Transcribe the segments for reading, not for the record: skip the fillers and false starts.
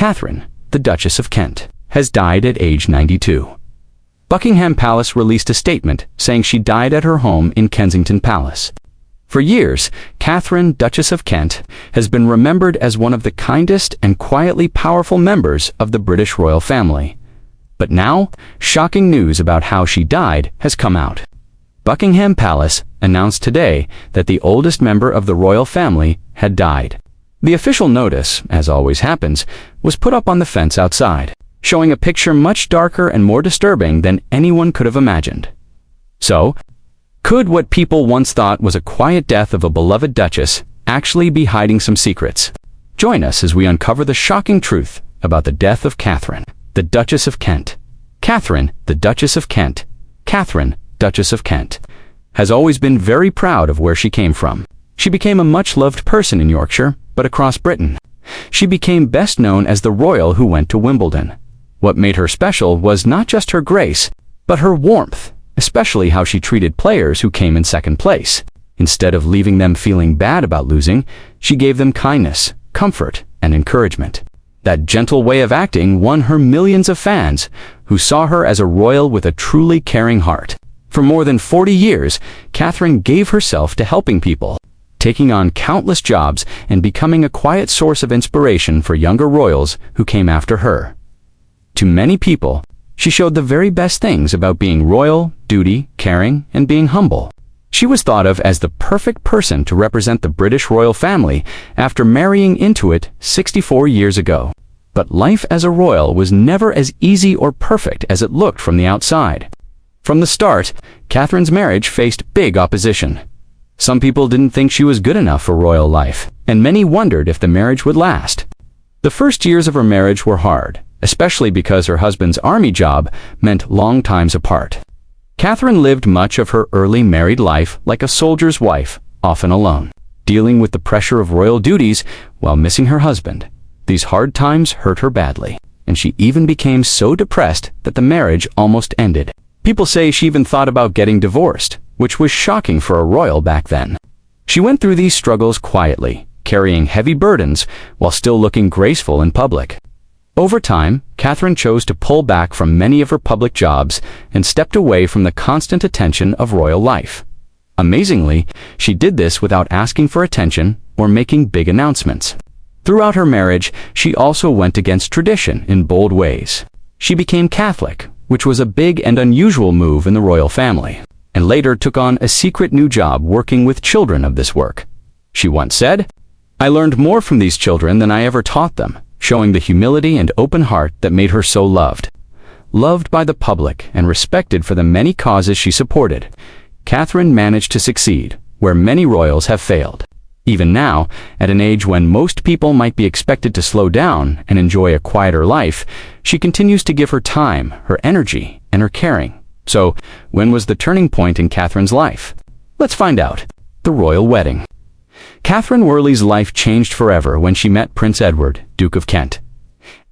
Katharine, the Duchess of Kent, has died at age 92. Buckingham Palace released a statement saying she died at her home in Kensington Palace. For years, Katharine, Duchess of Kent, has been remembered as one of the kindest and quietly powerful members of the British royal family. But now, shocking news about how she died has come out. Buckingham Palace announced today that the oldest member of the royal family had died. The official notice, as always happens, was put up on the fence outside, showing a picture much darker and more disturbing than anyone could have imagined. So, could what people once thought was a quiet death of a beloved duchess actually be hiding some secrets? Join us as we uncover the shocking truth about the death of Katharine, the Duchess of Kent. Katharine, the Duchess of Kent, Katharine, Duchess of Kent, has always been very proud of where she came from. She became a much-loved person in Yorkshire, but across Britain. She became best known as the royal who went to Wimbledon. What made her special was not just her grace, but her warmth, especially how she treated players who came in second place. Instead of leaving them feeling bad about losing, she gave them kindness, comfort, and encouragement. That gentle way of acting won her millions of fans, who saw her as a royal with a truly caring heart. For more than 40 years, Katharine gave herself to helping people, taking on countless jobs and becoming a quiet source of inspiration for younger royals who came after her. To many people, she showed the very best things about being royal, duty, caring, and being humble. She was thought of as the perfect person to represent the British royal family after marrying into it 64 years ago. But life as a royal was never as easy or perfect as it looked from the outside. From the start, Katharine's marriage faced big opposition. Some people didn't think she was good enough for royal life, and many wondered if the marriage would last. The first years of her marriage were hard, especially because her husband's army job meant long times apart. Katharine lived much of her early married life like a soldier's wife, often alone, dealing with the pressure of royal duties while missing her husband. These hard times hurt her badly, and she even became so depressed that the marriage almost ended. People say she even thought about getting divorced, which was shocking for a royal back then. She went through these struggles quietly, carrying heavy burdens while still looking graceful in public. Over time, Katharine chose to pull back from many of her public jobs and stepped away from the constant attention of royal life. Amazingly, she did this without asking for attention or making big announcements. Throughout her marriage, she also went against tradition in bold ways. She became Catholic, which was a big and unusual move in the royal family, and later took on a secret new job working with children of this work. She once said, "I learned more from these children than I ever taught them," showing the humility and open heart that made her so loved. Loved by the public and respected for the many causes she supported, Katharine managed to succeed where many royals have failed. Even now, at an age when most people might be expected to slow down and enjoy a quieter life, she continues to give her time, her energy, and her caring. So, when was the turning point in Katharine's life? Let's find out. The royal wedding. Catherine Worley's life changed forever when she met Prince Edward, Duke of Kent.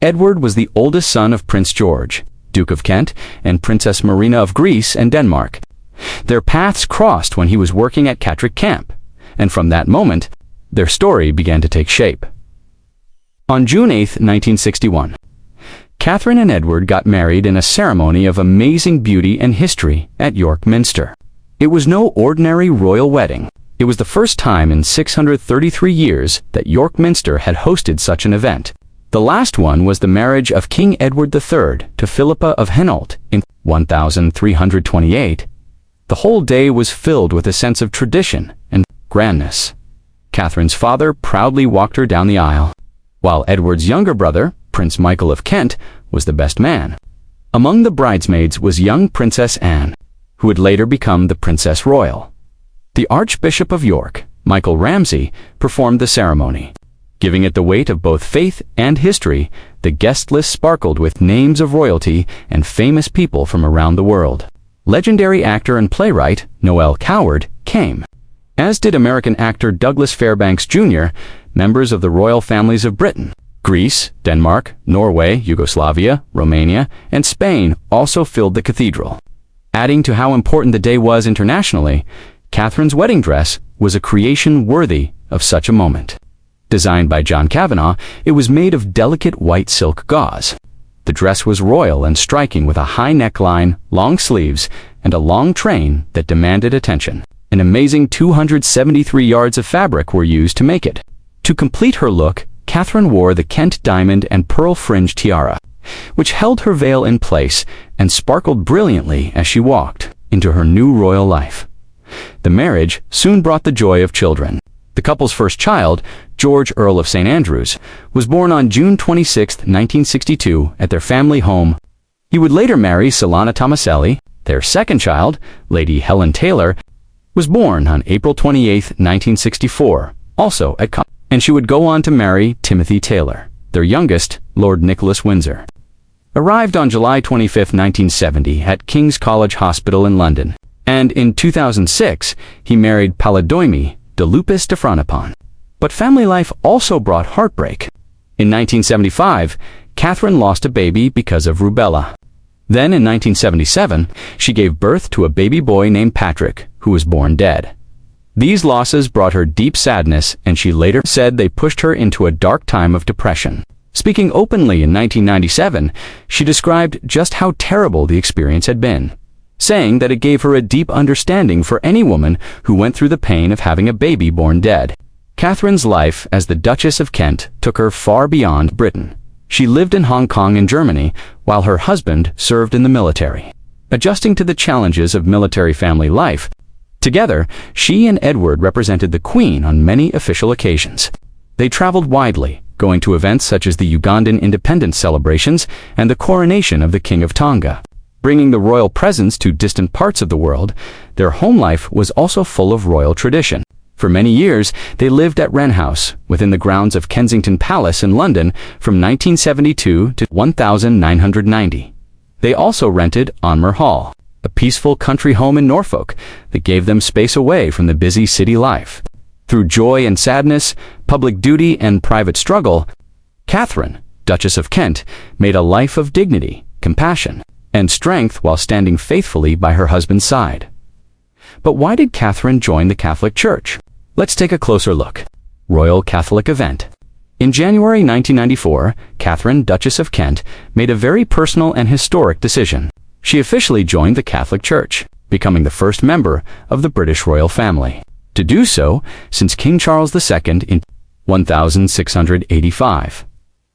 Edward was the oldest son of Prince George, Duke of Kent, and Princess Marina of Greece and Denmark. Their paths crossed when he was working at Catterick Camp, and from that moment, their story began to take shape. On June 8, 1961, Catherine and Edward got married in a ceremony of amazing beauty and history at York Minster. It was no ordinary royal wedding. It was the first time in 633 years that York Minster had hosted such an event. The last one was the marriage of King Edward III to Philippa of Hainault in 1328. The whole day was filled with a sense of tradition and grandness. Catherine's father proudly walked her down the aisle, while Edward's younger brother, Prince Michael of Kent, was the best man. Among the bridesmaids was young Princess Anne, who would later become the Princess Royal. The Archbishop of York, Michael Ramsay, performed the ceremony. Giving it the weight of both faith and history, the guest list sparkled with names of royalty and famous people from around the world. Legendary actor and playwright Noel Coward came, as did American actor Douglas Fairbanks Jr., members of the royal families of Britain. Greece, Denmark, Norway, Yugoslavia, Romania, and Spain also filled the cathedral. Adding to how important the day was internationally, Catherine's wedding dress was a creation worthy of such a moment. Designed by John Kavanagh, it was made of delicate white silk gauze. The dress was royal and striking with a high neckline, long sleeves, and a long train that demanded attention. An amazing 273 yards of fabric were used to make it. To complete her look, Katharine wore the Kent diamond and pearl fringe tiara, which held her veil in place and sparkled brilliantly as she walked into her new royal life. The marriage soon brought the joy of children. The couple's first child, George, Earl of St. Andrews, was born on June 26, 1962, at their family home. He would later marry Silana Tomaselli. Their second child, Lady Helen Taylor, was born on April 28, 1964, also at and she would go on to marry Timothy Taylor. Their youngest, Lord Nicholas Windsor, arrived on July 25, 1970, at King's College Hospital in London, and in 2006, he married Paladoimi de Lupis de Franipon. But family life also brought heartbreak. In 1975, Katharine lost a baby because of rubella. Then in 1977, she gave birth to a baby boy named Patrick, who was born dead. These losses brought her deep sadness, and she later said they pushed her into a dark time of depression. Speaking openly in 1997, she described just how terrible the experience had been, saying that it gave her a deep understanding for any woman who went through the pain of having a baby born dead. Katharine's life as the Duchess of Kent took her far beyond Britain. She lived in Hong Kong and Germany, while her husband served in the military. Adjusting to the challenges of military family life, together, she and Edward represented the Queen on many official occasions. They traveled widely, going to events such as the Ugandan independence celebrations and the coronation of the King of Tonga. Bringing the royal presence to distant parts of the world, their home life was also full of royal tradition. For many years, they lived at Wren House, within the grounds of Kensington Palace in London from 1972 to 1990. They also rented Onmer Hall, a peaceful country home in Norfolk that gave them space away from the busy city life. Through joy and sadness, public duty and private struggle, Katharine, Duchess of Kent, made a life of dignity, compassion, and strength while standing faithfully by her husband's side. But why did Katharine join the Catholic Church? Let's take a closer look. Royal Catholic event. In January 1994, Katharine, Duchess of Kent, made a very personal and historic decision. She officially joined the Catholic Church, becoming the first member of the British royal family to do so since King Charles II in 1685.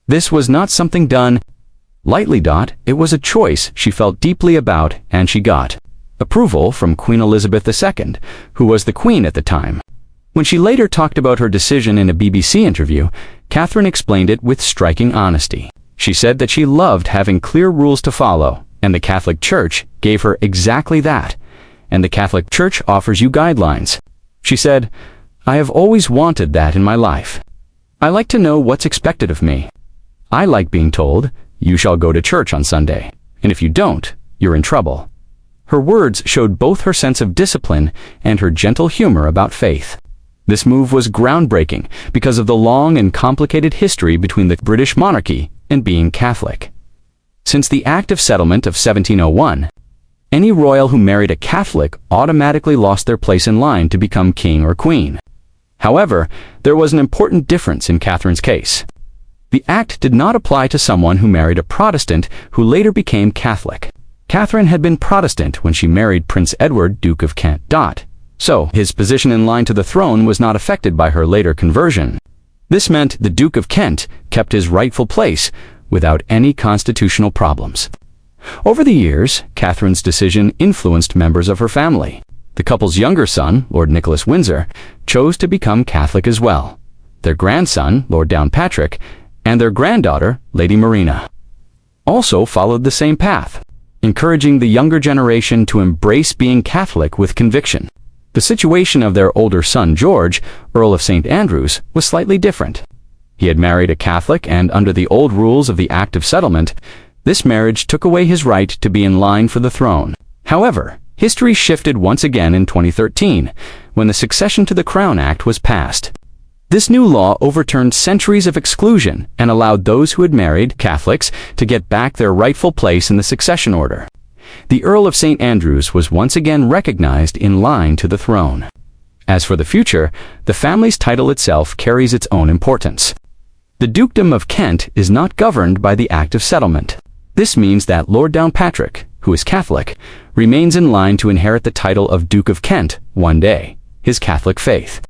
This was not something done lightly. It was a choice she felt deeply about, and she got approval from Queen Elizabeth II, who was the Queen at the time. When she later talked about her decision in a BBC interview, Katharine explained it with striking honesty. She said that she loved having clear rules to follow, and the Catholic Church gave her exactly that. And the Catholic Church offers you guidelines. She said, "I have always wanted that in my life. I like to know what's expected of me. I like being told, you shall go to church on Sunday, and if you don't, you're in trouble." Her words showed both her sense of discipline and her gentle humor about faith. This move was groundbreaking because of the long and complicated history between the British monarchy and being Catholic. Since the Act of Settlement of 1701, any royal who married a Catholic automatically lost their place in line to become king or queen. However, there was an important difference in Katharine's case. The act did not apply to someone who married a Protestant who later became Catholic. Katharine had been Protestant when she married Prince Edward, Duke of Kent. So, his position in line to the throne was not affected by her later conversion. This meant the Duke of Kent kept his rightful place without any constitutional problems. Over the years, Katharine's decision influenced members of her family. The couple's younger son, Lord Nicholas Windsor, chose to become Catholic as well. Their grandson, Lord Downpatrick, and their granddaughter, Lady Marina, also followed the same path, encouraging the younger generation to embrace being Catholic with conviction. The situation of their older son, George, Earl of St. Andrews, was slightly different. He had married a Catholic, and under the old rules of the Act of Settlement, this marriage took away his right to be in line for the throne. However, history shifted once again in 2013, when the Succession to the Crown Act was passed. This new law overturned centuries of exclusion and allowed those who had married Catholics to get back their rightful place in the succession order. The Earl of St. Andrews was once again recognized in line to the throne. As for the future, the family's title itself carries its own importance. The Dukedom of Kent is not governed by the Act of Settlement. This means that Lord Downpatrick, who is Catholic, remains in line to inherit the title of Duke of Kent one day, his Catholic faith.